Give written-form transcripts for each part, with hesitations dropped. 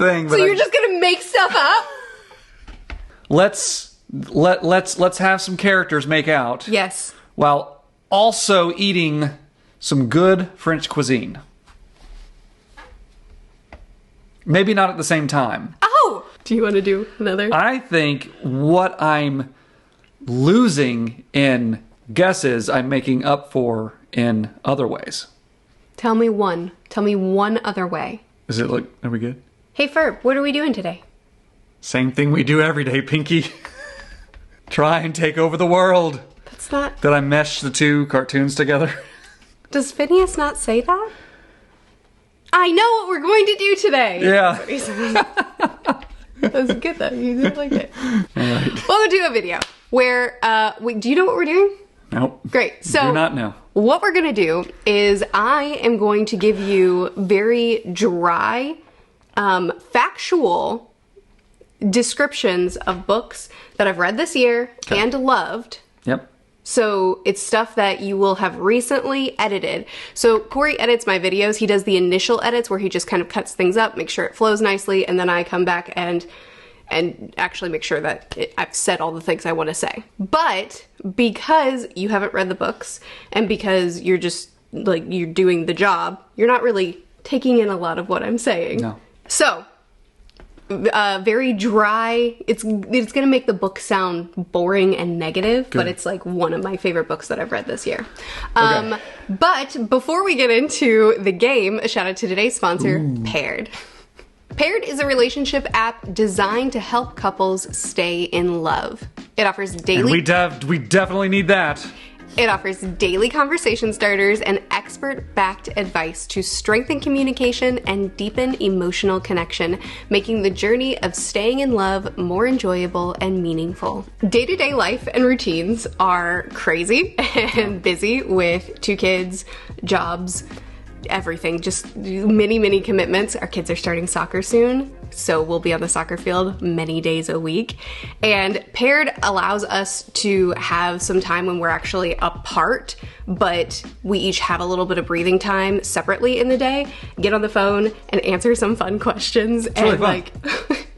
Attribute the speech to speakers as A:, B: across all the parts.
A: thing.
B: So you're just gonna make stuff up?
A: Let's have some characters make out.
B: Yes.
A: While also eating some good French cuisine. Maybe not at the same time.
B: Oh! Do you want to do another?
A: I think what I'm losing in guesses, I'm making up for in other ways.
B: Tell me one. Tell me one other way.
A: Is it like, are we good?
B: Hey, Ferb, what are we doing today?
A: Same thing we do every day, Pinky. Try and take over the world.
B: That's not...
A: Did I mesh the two cartoons together?
B: Does Phineas not say that? I know what we're going to do today.
A: Yeah.
B: That was good though. You did like it.
A: All right.
B: Welcome to a video where, do you know what we're doing?
A: Nope.
B: Great. So,
A: do not know.
B: What we're going to do is I am going to give you very dry, factual descriptions of books that I've read this year and loved.
A: Yep.
B: So it's stuff that you will have recently edited. So Corey edits my videos. He does the initial edits where he just kind of cuts things up, make sure it flows nicely, and then I come back and actually make sure that I've said all the things I want to say. But because you haven't read the books and because you're just like, you're doing the job, you're not really taking in a lot of what I'm saying.
A: No.
B: So, very dry. It's gonna make the book sound boring and negative, but it's like one of my favorite books that I've read this year.
A: Okay.
B: But before we get into the game, a shout out to today's sponsor, Paired. Paired is a relationship app designed to help couples stay in love. It offers daily...
A: And we definitely need that.
B: It offers daily conversation starters and expert-backed advice to strengthen communication and deepen emotional connection, making the journey of staying in love more enjoyable and meaningful. Day-to-day life and routines are crazy and busy with 2 kids, jobs, everything, just many commitments. Our kids are starting soccer soon, so we'll be on the soccer field many days a week. And Paired allows us to have some time when we're actually apart, but we each have a little bit of breathing time separately in the day, get on the phone and answer some fun questions.
A: It's really fun.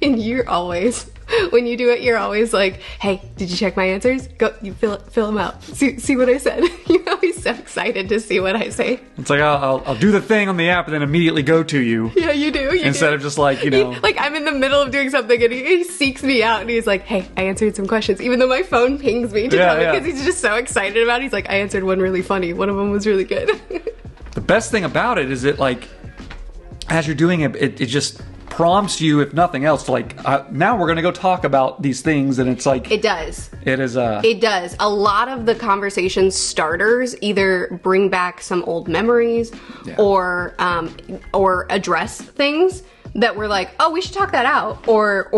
B: And you're always, when you do it, you're always like, hey, did you check my answers? Go, you fill them out. See what I said? You're always so excited to see what I say.
A: It's like, I'll do the thing on the app and then immediately go to you.
B: Yeah, you do.
A: Instead of just like, you know.
B: Like, I'm in the middle of doing something and he seeks me out and he's like, hey, I answered some questions. Even though my phone pings me to tell me because he's just so excited about it. He's like, I answered one really funny. One of them was really good.
A: The best thing about it is that, like, as you're doing it, it just prompts you, if nothing else, to like, now we're going to go talk about these things, and it's like...
B: It does.
A: It is,
B: It does. A lot of the conversation starters either bring back some old memories or address things that we're like, oh, we should talk that out. Or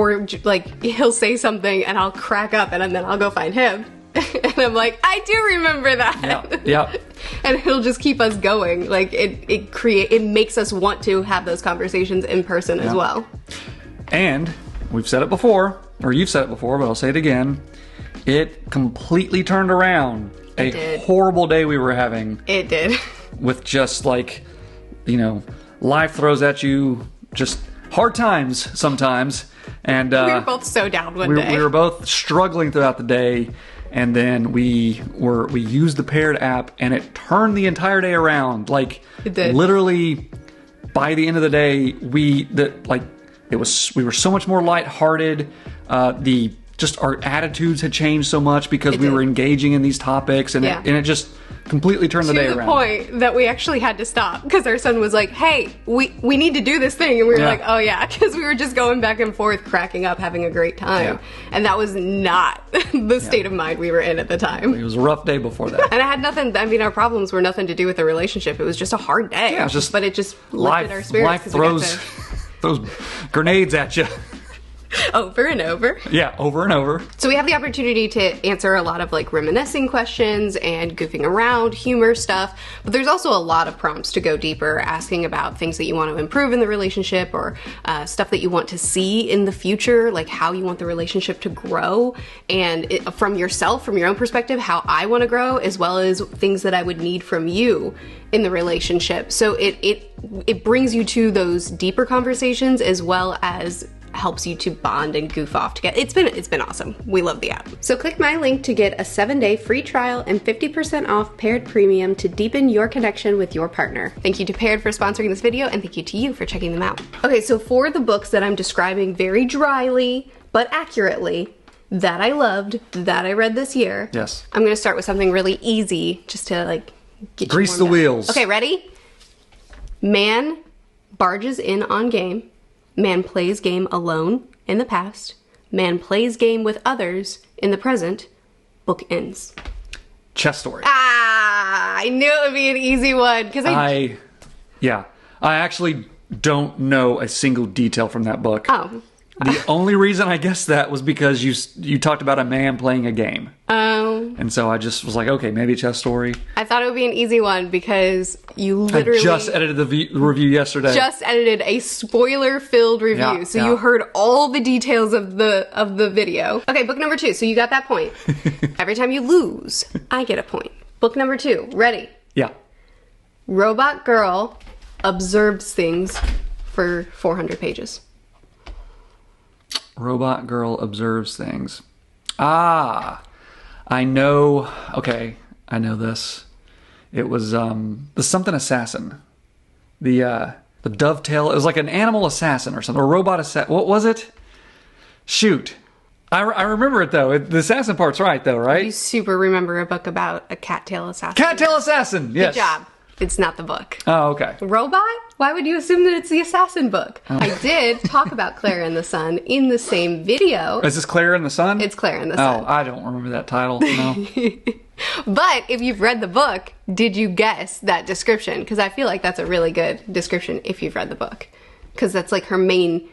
B: like, he'll say something and I'll crack up and then I'll go find him. And I'm like, I do remember that.
A: Yeah.
B: And he'll just keep us going. Like, it makes us want to have those conversations in person as well.
A: And we've said it before, or you've said it before, but I'll say it again. It completely turned around a horrible day we were having.
B: It did.
A: With just like, you know, life throws at you just hard times sometimes. And
B: we were both so down one day.
A: We were both struggling throughout the day. And then we used the Paired app, and it turned the entire day around. Like,
B: it did.
A: Literally, by the end of the day, we were so much more lighthearted. Our attitudes had changed so much because we were engaging in these topics, and it just completely turned the day around.
B: To the point that we actually had to stop because our son was like, hey, we need to do this thing. And we were like, oh yeah, because we were just going back and forth, cracking up, having a great time. And that was not the state of mind we were in at the time.
A: It was a rough day before that.
B: And it had nothing, I mean, our problems were nothing to do with the relationship. It was just a hard day.
A: Yeah,
B: but it just lifted our spirits.
A: Life throws grenades at you.
B: Over and over.
A: Yeah, over and over.
B: So we have the opportunity to answer a lot of like reminiscing questions and goofing around, humor stuff, but there's also a lot of prompts to go deeper, asking about things that you want to improve in the relationship or stuff that you want to see in the future, like how you want the relationship to grow, and from yourself, from your own perspective, how I want to grow, as well as things that I would need from you in the relationship. So it brings you to those deeper conversations as well as helps you to bond and goof off together. It's been awesome. We love the app. So click my link to get a 7-day free trial and 50% off Paired Premium to deepen your connection with your partner. Thank you to Paired for sponsoring this video, and thank you to you for checking them out. Okay, so for the books that I'm describing very dryly but accurately, that I loved, that I read this year,
A: Yes.
B: I'm gonna start with something really easy just to like get you
A: Grease
B: warmed
A: the
B: up.
A: wheels.
B: Okay, ready? Man barges in on game. Man plays game alone in the past. Man plays game with others in the present. Book ends.
A: Chess Story.
B: Ah, I knew it would be an easy one because
A: I actually don't know a single detail from that book.
B: Oh.
A: The only reason I guessed that was because you talked about a man playing a game. And so I just was like, okay, maybe Chess Story.
B: I thought it would be an easy one because you literally
A: I just edited the review yesterday.
B: just edited a spoiler-filled review,
A: Yeah,
B: so
A: yeah.
B: you heard all the details of the video. Okay, book number 2. So you got that point. Every time you lose, I get a point. Book number 2. Ready?
A: Yeah.
B: Robot girl observes things for 400 pages.
A: Robot girl observes things. Ah, I know. Okay, I know this. It was the something assassin. The dovetail. It was like an animal assassin or something. Or robot assassin. What was it? Shoot. I remember it though. The assassin part's right though,
B: You
A: right?
B: super remember a book about a cattail assassin.
A: Cattail assassin. Yes.
B: Good job. It's not the book.
A: Oh, okay.
B: Robot? Why would you assume that it's the assassin book?
A: Oh.
B: I did talk about Claire and the Sun in the same video.
A: Is this Claire in the Sun?
B: It's Claire and the Sun.
A: Oh, I don't remember that title. No.
B: But if you've read the book, did you guess that description? Because I feel like that's a really good description if you've read the book. Because that's like her main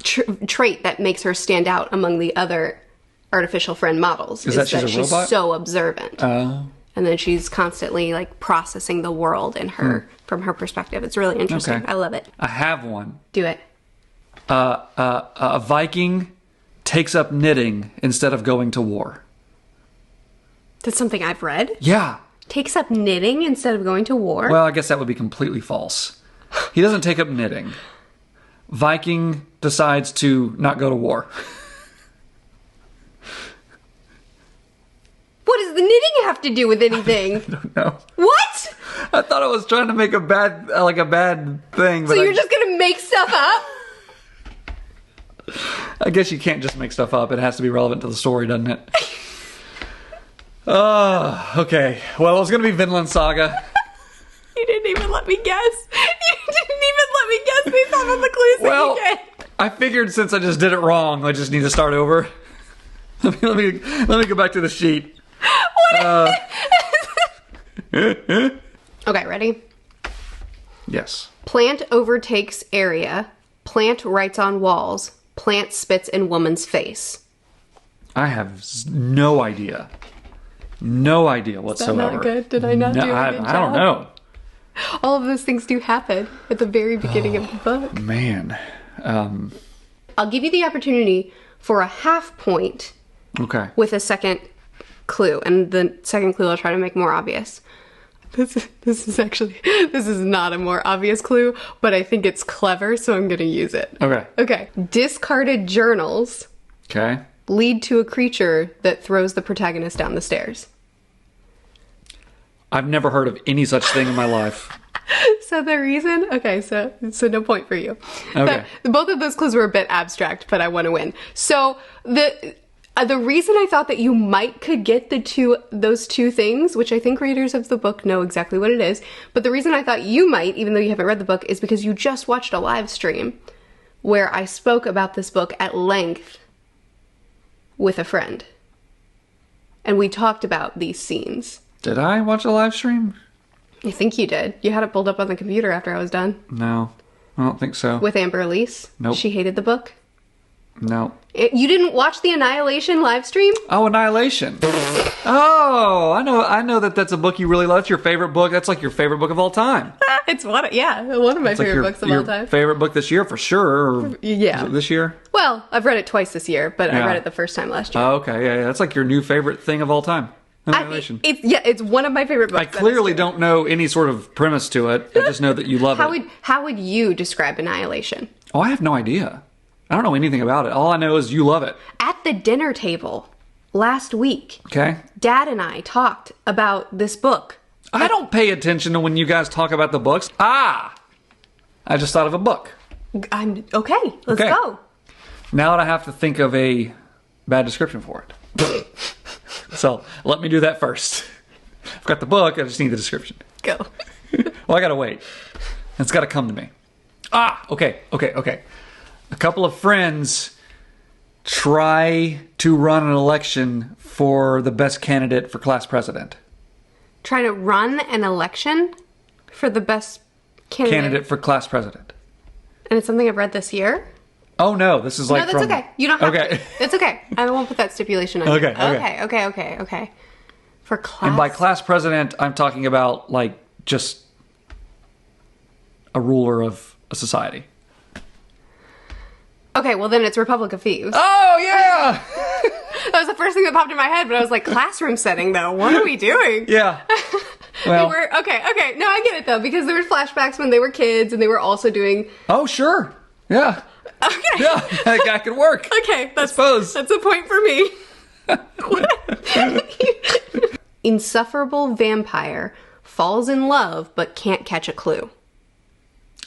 B: trait that makes her stand out among the other artificial friend models.
A: Is that she's a robot?
B: So observant.
A: Oh.
B: And then she's constantly like processing the world in her from her perspective. It's really interesting.
A: Okay.
B: I love it.
A: I have one.
B: Do it.
A: A Viking takes up knitting instead of going to war.
B: That's something I've read.
A: Yeah.
B: Takes up knitting instead of going to war.
A: Well, I guess that would be completely false. He doesn't take up knitting. Viking decides to not go to war.
B: What does the knitting have to do with anything?
A: No.
B: What?
A: I thought I was trying to make a bad thing, but
B: So you're just gonna make stuff up?
A: I guess you can't just make stuff up. It has to be relevant to the story, doesn't it? Oh, okay. Well, it was going to be Vinland Saga.
B: You didn't even let me guess. You didn't even let me guess based off of the clues
A: Well,
B: that you gave.
A: I figured since I just did it wrong, I just need to start over. Let me go back to the sheet.
B: Okay, ready?
A: Yes.
B: Plant overtakes area. Plant writes on walls. Plant spits in woman's face.
A: I have no idea. No idea whatsoever.
B: not good? Did I not do a good
A: I don't
B: job?
A: know.
B: All of those things do happen at the very beginning of the book.
A: Man.
B: I'll give you the opportunity for a half point
A: Okay.
B: with a second clue, and the second clue I'll try to make more obvious. This is not a more obvious clue, but I think it's clever, so I'm going to use it.
A: Okay.
B: Okay. Discarded journals
A: Okay.
B: lead to a creature that throws the protagonist down the stairs.
A: I've never heard of any such thing in my life.
B: So the reason, okay, so no point for you.
A: Okay.
B: But both of those clues were a bit abstract, but I want to win. So the reason I thought that you could get those two things, which I think readers of the book know exactly what it is, but the reason I thought you might, even though you haven't read the book, is because you just watched a live stream where I spoke about this book at length with a friend. And we talked about these scenes.
A: Did I watch a live stream?
B: I think you did. You had it pulled up on the computer after I was done.
A: No, I don't think so.
B: With Amber Elise.
A: Nope.
B: She hated the book.
A: No.
B: You didn't watch the Annihilation live stream?
A: Oh, Annihilation. Oh, I know that's a book you really love. It's your favorite book. That's like your favorite book of all time.
B: It's one of my favorite books of all time.
A: Favorite book this year for sure. Or
B: Yeah.
A: was it this year?
B: Well, I've read it twice this year, but I
A: Yeah.
B: read it the first time last year.
A: Oh, okay. Yeah. That's like your new favorite thing of all time. Annihilation.
B: It's one of my favorite books.
A: I clearly don't know any sort of premise to it. I just know that you love it.
B: How would you describe Annihilation?
A: Oh, I have no idea. I don't know anything about it. All I know is you love it.
B: At the dinner table last week,
A: Okay?
B: Dad and I talked about this book.
A: I don't pay attention to when you guys talk about the books. I just thought of a book.
B: I'm okay. Let's
A: Okay.
B: go.
A: Now I have to think of a bad description for it. So let me do that first. I've got the book. I just need the description.
B: Go.
A: Well, I gotta wait. It's gotta come to me. Okay. A couple of friends try to run an election for the best candidate for class president.
B: Try to run an election for the best candidate.
A: For class president.
B: And it's something I've read this year.
A: Oh no, this is like
B: No, that's okay. You don't have
A: Okay.
B: to. It's okay. I won't put that stipulation on you. Okay. For class.
A: And by class president, I'm talking about like just a ruler of a society.
B: Okay, well then it's Republic of Thieves.
A: Oh yeah,
B: That was the first thing that popped in my head, but I was like, classroom setting though. What are we doing?
A: yeah. Well,
B: Okay. No, I get it though, because there were flashbacks when they were kids and they were also doing.
A: oh sure, yeah,
B: Okay.
A: yeah. That could work.
B: Okay, that's
A: suppose.
B: that's a point for me. Insufferable vampire falls in love but can't catch a clue.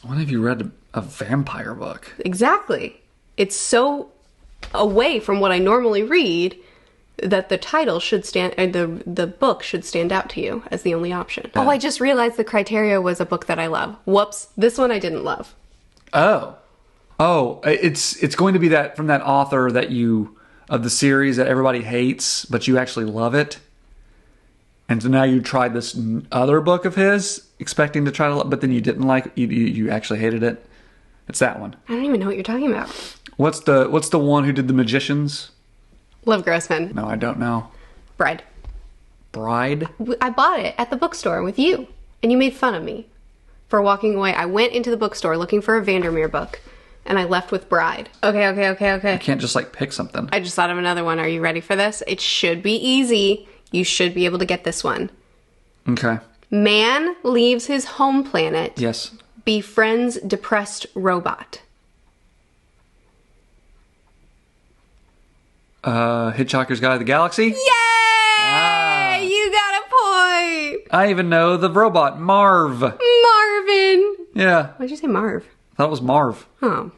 A: When have you read a vampire book?
B: Exactly. It's so away from what I normally read that the title should stand, the book should stand out to you as the only option. Oh, I just realized the criteria was a book that I love. Whoops, this one I didn't love.
A: Oh, it's going to be that from that author that you of the series that everybody hates, but you actually love it. And so now you tried this other book of his, expecting to try to, but then you didn't like it. You actually hated it. It's that one.
B: I don't even know what you're talking about.
A: What's the one who did The Magicians?
B: Love Grossman.
A: No, I don't know.
B: Bride.
A: Bride?
B: I bought it at the bookstore with you, and you made fun of me for walking away. I went into the bookstore looking for a Vandermeer book, and I left with Bride. Okay.
A: You can't just like pick something.
B: I just thought of another one. Are you ready for this? It should be easy. You should be able to get this one.
A: Okay.
B: Man leaves his home planet,
A: Yes.
B: befriends depressed robot.
A: Hitchhiker's Guide to the Galaxy?
B: Yay!
A: Ah.
B: You got a point!
A: I even know the robot, Marv.
B: Marvin!
A: Yeah.
B: Why'd you say Marv?
A: I thought it was Marv.
B: Oh.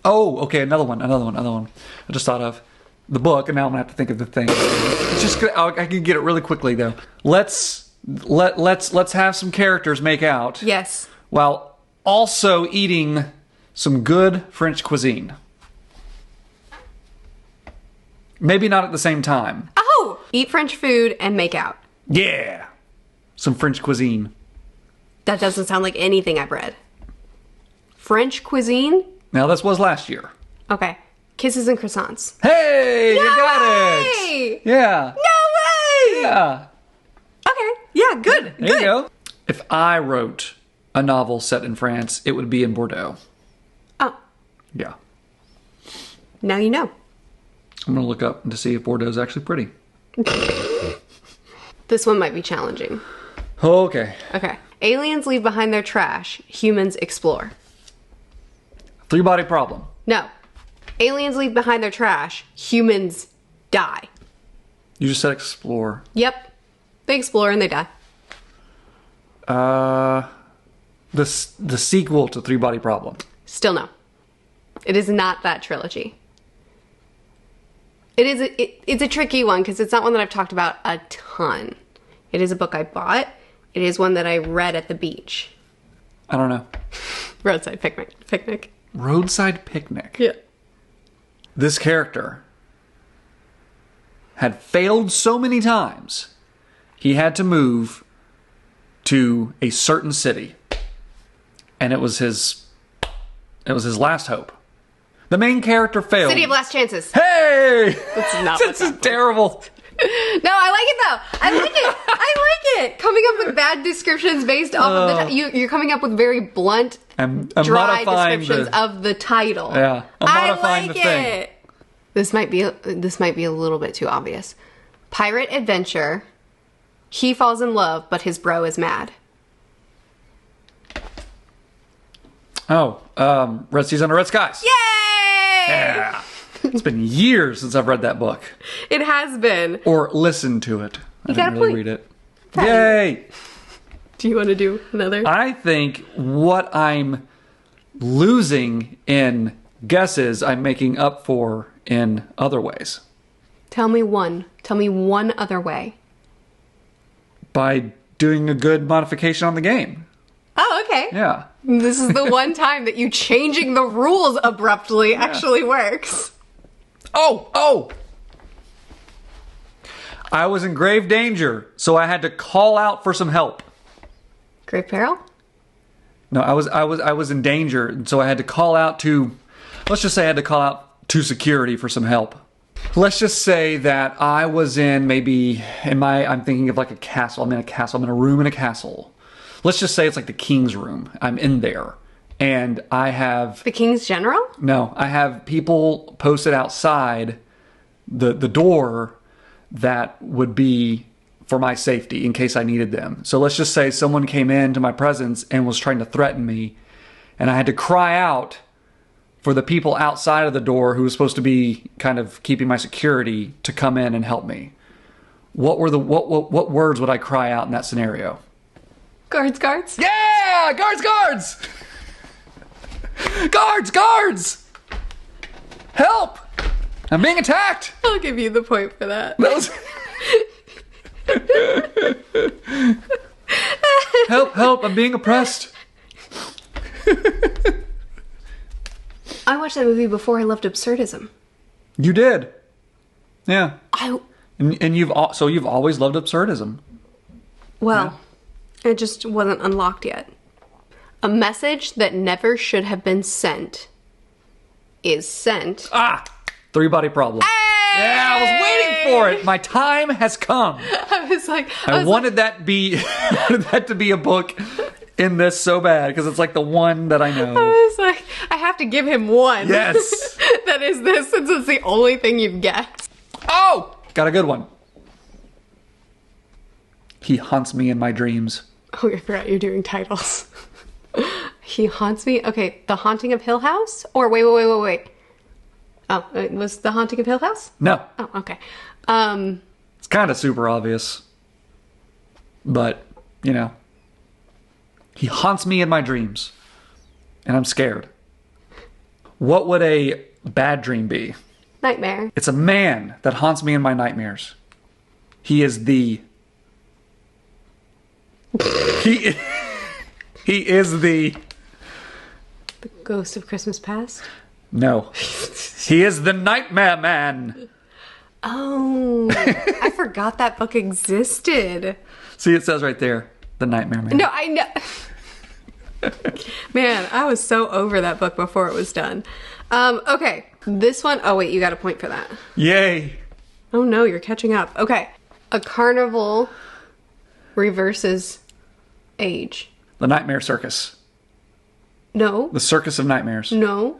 A: Oh, okay, another one. I just thought of the book, and now I'm gonna have to think of the thing. It's just I can get it really quickly though. Let's have some characters make out
B: Yes.
A: while also eating some good French cuisine. Maybe not at the same time.
B: Oh! Eat French food and make out.
A: Yeah, some French cuisine.
B: That doesn't sound like anything I've read. French cuisine?
A: Now this was last year.
B: Okay. Kisses and croissants.
A: Hey, you got
B: way!
A: it. Yeah.
B: No way!
A: Yeah.
B: Okay. Yeah, good.
A: There you go. If I wrote a novel set in France, it would be in Bordeaux.
B: Oh,
A: Yeah.
B: now you know.
A: I'm going to look up to see if Bordeaux is actually pretty.
B: This one might be challenging.
A: Okay.
B: Okay. Aliens leave behind their trash. Humans explore.
A: Three-body problem.
B: No. Aliens leave behind their trash. Humans die.
A: You just said explore.
B: Yep. They explore and they die.
A: The sequel to Three-Body Problem.
B: Still no. It is not that trilogy. It's a tricky one because it's not one that I've talked about a ton. It is a book I bought. It is one that I read at the beach.
A: I don't know.
B: Roadside picnic.
A: Roadside Picnic.
B: Yeah.
A: This character had failed so many times, he had to move to a certain city. And it was his last hope. The main character failed.
B: City of Last Chances.
A: Hey!
B: That's not
A: This is terrible.
B: No, I like it though. I like it. I like it. Coming up with bad descriptions based off of the you're coming up with very blunt,
A: I'm
B: dry
A: modifying
B: descriptions of the title.
A: Yeah, I'm modifying
B: I like
A: the thing.
B: it. This might be a little bit too obvious. Pirate adventure. He falls in love, but his bro is mad.
A: Oh, Red Seas Under Red Skies.
B: Yay!
A: Yeah. It's been years since I've read that book.
B: It has been.
A: Or listened to it. I
B: got
A: didn't
B: a
A: really
B: point.
A: read it.
B: Fine.
A: Yay!
B: Do you want to do another?
A: I think what I'm losing in guesses, I'm making up for in other ways.
B: Tell me one. Tell me one other way.
A: By doing a good modification on the game.
B: Oh, okay.
A: Yeah.
B: This is the one time that you changing the rules abruptly actually works.
A: Oh! I was in grave danger, so I had to call out for some help.
B: Grave peril?
A: No, I was in danger, so I had to call out to, let's just say I had to call out to security for some help. Let's just say that I was I'm thinking of like a castle. I'm in a castle. I'm in a room in a castle. Let's just say it's like the king's room. I'm in there. And I have...
B: The King's General?
A: No, I have people posted outside the door that would be for my safety in case I needed them. So let's just say someone came into my presence and was trying to threaten me, and I had to cry out for the people outside of the door who was supposed to be kind of keeping my security to come in and help me. What words would I cry out in that scenario?
B: Guards.
A: Yeah! Guards! Guards! Help! I'm being attacked!
B: I'll give you the point for that.
A: That was... Help, I'm being oppressed.
B: I watched that movie before I loved absurdism.
A: You did. Yeah. And you've always loved absurdism.
B: It just wasn't unlocked yet. A message that never should have been sent is sent.
A: Three-body problem.
B: Hey!
A: Yeah, I was waiting for it. My time has come.
B: I was like,
A: I wanted that to be a book in this so bad because it's like the one that I know.
B: I was like, I have to give him one.
A: Yes.
B: That is this, since it's the only thing you've guessed.
A: Oh, got a good one. He haunts me in my dreams.
B: Oh, I forgot you're doing titles. He haunts me. Okay, The Haunting of Hill House? Or wait. Oh, it was The Haunting of Hill House?
A: No.
B: Oh, okay.
A: It's kind of super obvious. But, he haunts me in my dreams. And I'm scared. What would a bad dream be?
B: Nightmare.
A: It's a man that haunts me in my nightmares. He is the... He is the...
B: The Ghost of Christmas Past?
A: No. He is the Nightmare Man.
B: Oh, I forgot that book existed.
A: See, it says right there, the Nightmare Man.
B: No, I know. Man, I was so over that book before it was done. Okay, this one. Oh, wait, you got a point for that.
A: Yay.
B: Oh, no, you're catching up. Okay. A carnival reverses age.
A: The Nightmare Circus.
B: No.
A: The Circus of Nightmares.
B: No.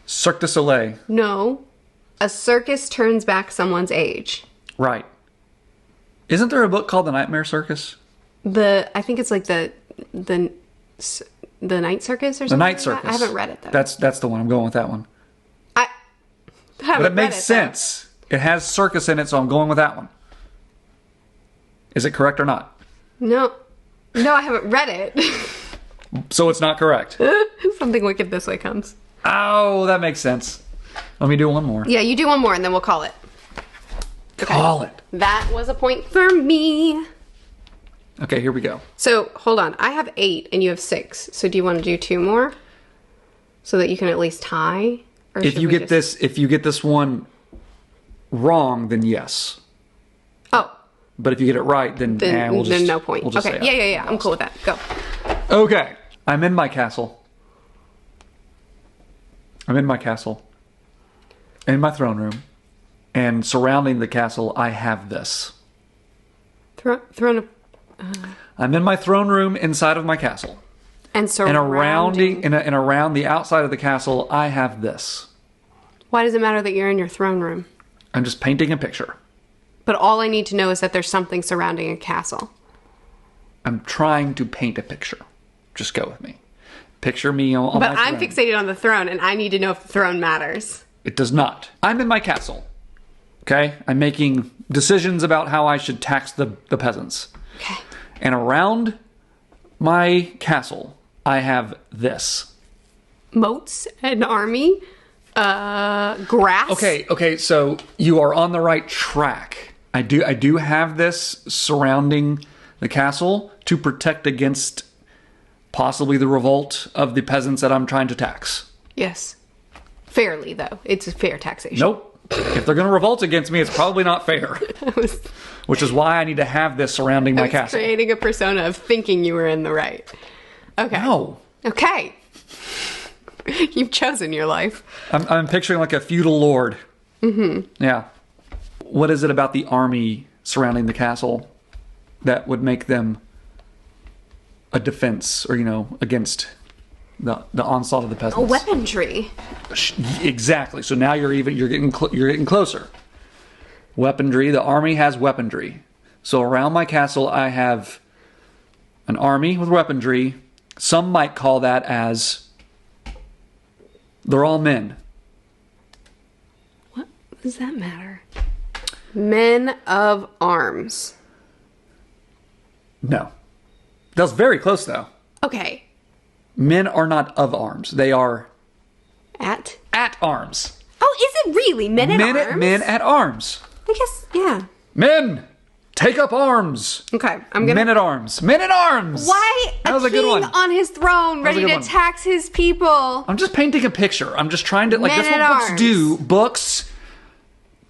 A: Cirque du Soleil.
B: No. A circus turns back someone's age.
A: Right. Isn't there a book called The Nightmare Circus?
B: I think it's like the Night Circus or something.
A: The Night
B: like
A: Circus.
B: that. I haven't read it though.
A: That's the one. I'm going with that one.
B: I haven't
A: But it makes
B: read
A: sense. It has circus in it, so I'm going with that one. Is it correct or not?
B: No, I haven't read it.
A: So it's not correct.
B: Something Wicked This Way Comes.
A: Oh, that makes sense. Let me do one more.
B: Yeah, you do one more and then we'll call it.
A: Call it.
B: That was a point for me.
A: Okay, here we go.
B: So, hold on. I have 8 and you have 6. So do you want to do 2 more? So that you can at least tie? Or
A: If
B: should
A: you
B: we
A: get
B: just-
A: this wrong, then yes.
B: Oh,
A: But if you get it right, then
B: then,
A: we'll just,
B: no point.
A: We'll just
B: Okay,
A: say
B: yeah. I'm cool with that. Go.
A: Okay, I'm in my castle. in my throne room, and surrounding the castle, I have this.
B: Throne of...
A: I'm in my throne room inside of my castle.
B: And surrounding...
A: And around the outside of the castle, I have this.
B: Why does it matter that you're in your throne room?
A: I'm just painting a picture.
B: But all I need to know is that there's something surrounding a castle.
A: I'm trying to paint a picture. Just go with me. Picture me on
B: But
A: my
B: I'm
A: throne.
B: fixated on the throne, and I need to know if the throne matters.
A: It does not. I'm in my castle. Okay? I'm making decisions about how I should tax the peasants.
B: Okay.
A: And around my castle, I have this.
B: Moats, an army, grass.
A: Okay, so you are on the right track. I do have this surrounding the castle to protect against possibly the revolt of the peasants that I'm trying to tax.
B: Yes. Fairly, though. It's a fair taxation.
A: Nope. If they're going to revolt against me, it's probably not fair. Which is why I need to have this surrounding my castle.
B: Creating a persona of thinking you were in the right. Okay.
A: No.
B: Okay. You've chosen your life.
A: I'm picturing like a feudal lord. Mm-hmm. Yeah. What is it about the army surrounding the castle that would make them a defense or, against the onslaught of the peasants?
B: Weaponry.
A: Exactly. So now you're getting closer. Weaponry. The army has weaponry. So around my castle, I have an army with weaponry. Some might call that as they're all men.
B: What does that matter? Men of arms.
A: No. That was very close, though.
B: Okay.
A: Men are not of arms. They are
B: At
A: arms.
B: Oh, is it really men at arms?
A: Men at arms.
B: I guess, yeah.
A: Men, take up arms.
B: Okay, I'm gonna...
A: Men at arms. Men at arms.
B: Why
A: That was a good one.
B: on his throne,
A: That was a
B: ready
A: good
B: to
A: one.
B: tax his people?
A: I'm just painting a picture. I'm just trying to,
B: Men
A: that's
B: at
A: what books
B: arms.
A: do. Books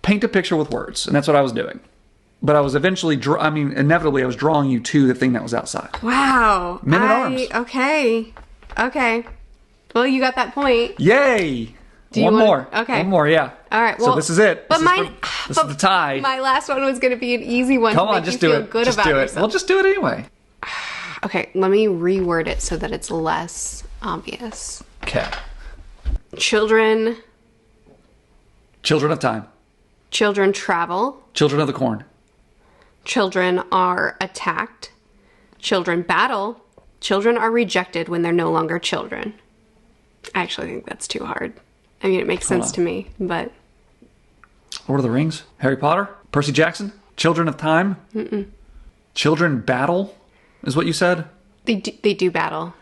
A: paint a picture with words, and that's what I was doing. But I was eventually, inevitably, I was drawing you to the thing that was outside.
B: Wow.
A: Men at arms.
B: Okay. Well, you got that point.
A: Yay!
B: Do you
A: One
B: wanna-
A: more.
B: okay.
A: One more, yeah.
B: All right. Well,
A: so this is it.
B: But
A: This is the tie.
B: My last one was going to be an easy one.
A: Come
B: to
A: on,
B: make
A: just
B: you
A: do
B: feel
A: it.
B: Good
A: Just
B: about
A: do it.
B: yourself.
A: We'll just do it anyway.
B: Okay, let me reword it so that it's less obvious.
A: Okay.
B: Children
A: Children of time.
B: travel.
A: Children of the corn.
B: Children are attacked. Children battle. Children are rejected when they're no longer children. I actually think that's too hard. I mean, it makes sense to me, but...
A: Lord of the Rings? Harry Potter? Percy Jackson? Children of time? Mm-mm. Children battle, is what you said?
B: They do battle.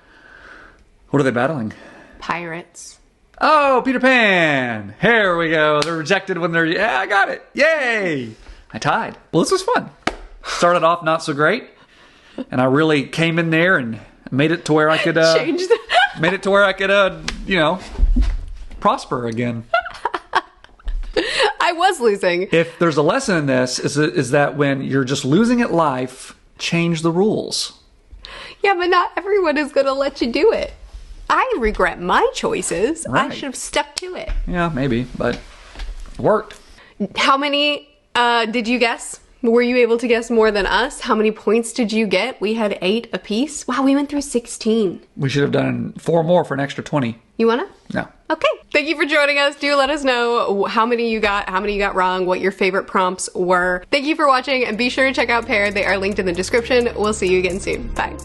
A: What are they battling?
B: Pirates.
A: Oh, Peter Pan! Here we go. They're rejected when they're... Yeah, I got it. Yay! I tied. Well, this was fun. Started off not so great. And I really came in there and made it to where I could...
B: Changed.
A: Made it to where I could, prosper again.
B: I was losing.
A: If there's a lesson in this, is that when you're just losing at life, change the rules.
B: Yeah, but not everyone is going to let you do it. I regret my choices.
A: Right.
B: I should have stuck to it.
A: Yeah, maybe, but it worked.
B: How many did you guess? Were you able to guess more than us? How many points did you get? We had 8 apiece. Wow, we went through 16.
A: We should have done 4 more for an extra 20.
B: You wanna?
A: No.
B: Okay. Thank you for joining us. Do let us know how many you got wrong, what your favorite prompts were. Thank you for watching, and be sure to check out Pear. They are linked in the description. We'll see you again soon. Bye.